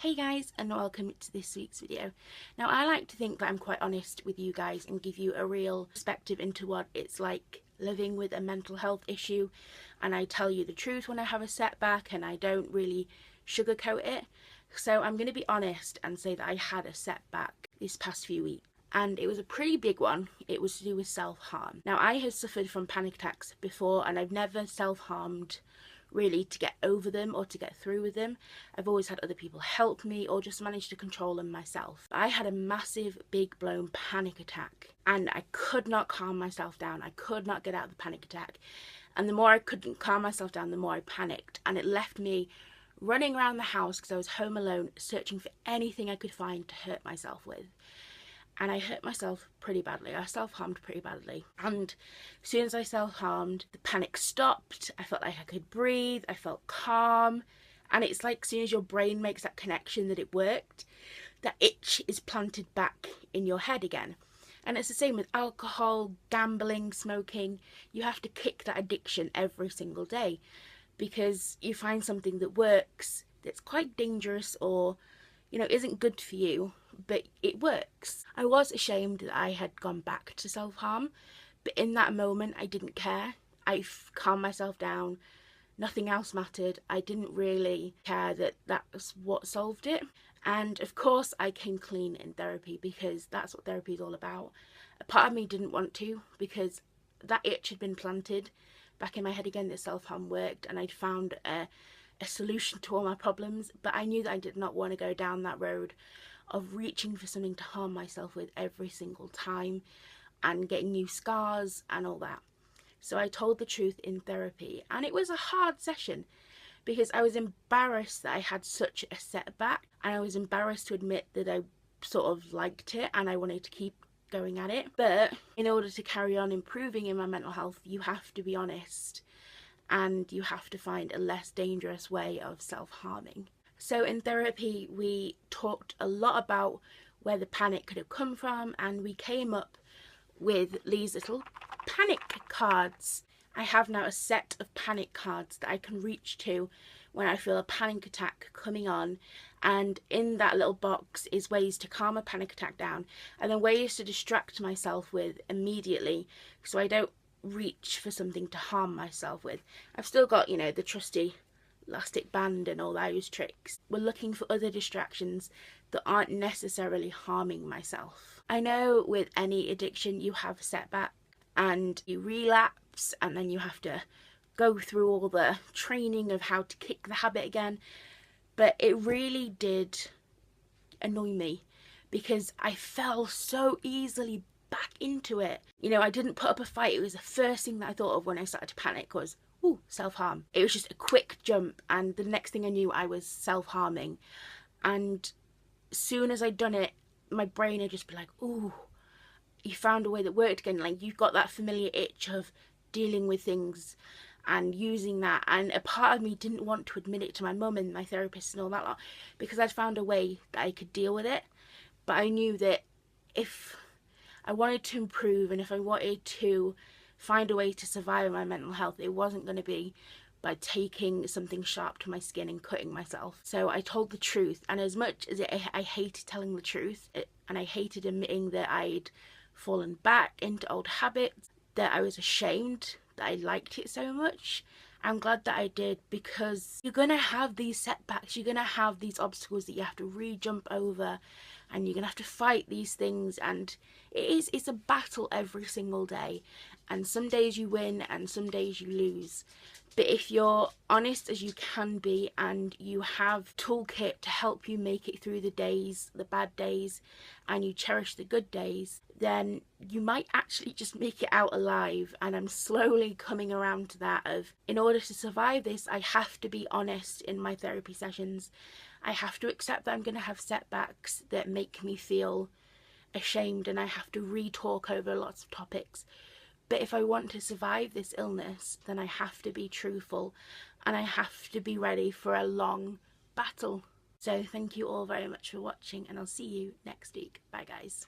Hey guys, and welcome to this week's video. Now, I like to think that I'm quite honest with you guys and give you a real perspective into what it's like living with a mental health issue, and I tell you the truth when I have a setback and I don't really sugarcoat it. So I'm going to be honest and say that I had a setback this past few weeks, and it was a pretty big one. It was to do with self-harm. Now, I have suffered from panic attacks before and I've never self-harmed really to get over them or to get through with them. I've always had other people help me or just managed to control them myself. I had a massive, big blown panic attack and I could not calm myself down. I could not get out of the panic attack. And the more I couldn't calm myself down, the more I panicked. And it left me running around the house because I was home alone, searching for anything I could find to hurt myself with. And I hurt myself pretty badly. I self-harmed pretty badly. And as soon as I self-harmed, the panic stopped. I felt like I could breathe. I felt calm. And it's like as soon as your brain makes that connection that it worked, that itch is planted back in your head again. And it's the same with alcohol, gambling, smoking. You have to kick that addiction every single day because you find something that works, that's quite dangerous or, isn't good for you, but it works. I was ashamed that I had gone back to self-harm, but in that moment I didn't care. I calmed myself down. Nothing else mattered. I didn't really care that that was what solved it. And of course I came clean in therapy because that's what therapy is all about. A part of me didn't want to because that itch had been planted back in my head again that self-harm worked and I'd found a solution to all my problems, but I knew that I did not want to go down that road of reaching for something to harm myself with every single time and getting new scars and all that. So I told the truth in therapy, and it was a hard session because I was embarrassed that I had such a setback and I was embarrassed to admit that I sort of liked it and I wanted to keep going at it. But in order to carry on improving in my mental health, you have to be honest and you have to find a less dangerous way of self-harming. So in therapy, we talked a lot about where the panic could have come from, and we came up with these little panic cards. I have now a set of panic cards that I can reach to when I feel a panic attack coming on, and in that little box is ways to calm a panic attack down and then ways to distract myself with immediately so I don't reach for something to harm myself with. I've still got, the trusty elastic band and all those tricks. We're looking for other distractions that aren't necessarily harming myself. I know with any addiction you have a setback and you relapse and then you have to go through all the training of how to kick the habit again, but it really did annoy me because I fell so easily back into it. I didn't put up a fight. It was the first thing that I thought of when I started to panic was, ooh, self-harm. It was just a quick jump, and the next thing I knew I was self-harming. And as soon as I'd done it, my brain had just been like, ooh, you found a way that worked again. Like, you've got that familiar itch of dealing with things and using that. And a part of me didn't want to admit it to my mum and my therapist and all that lot because I'd found a way that I could deal with it. But I knew that if I wanted to improve and if I wanted to find a way to survive my mental health, it wasn't going to be by taking something sharp to my skin and cutting myself. So I told the truth, and as much as I hated telling the truth and I hated admitting that I'd fallen back into old habits, that I was ashamed that I liked it so much, I'm glad that I did, because you're going to have these setbacks, you're going to have these obstacles that you have to re-jump over, and you're going to have to fight these things, and it's a battle every single day, and some days you win and some days you lose. But if you're honest as you can be and you have toolkit to help you make it through the days, the bad days, and you cherish the good days, then you might actually just make it out alive. And I'm slowly coming around to that of, in order to survive this, I have to be honest in my therapy sessions. I have to accept that I'm going to have setbacks that make me feel ashamed, and I have to re-talk over lots of topics. But if I want to survive this illness, then I have to be truthful and I have to be ready for a long battle. So thank you all very much for watching, and I'll see you next week. Bye guys.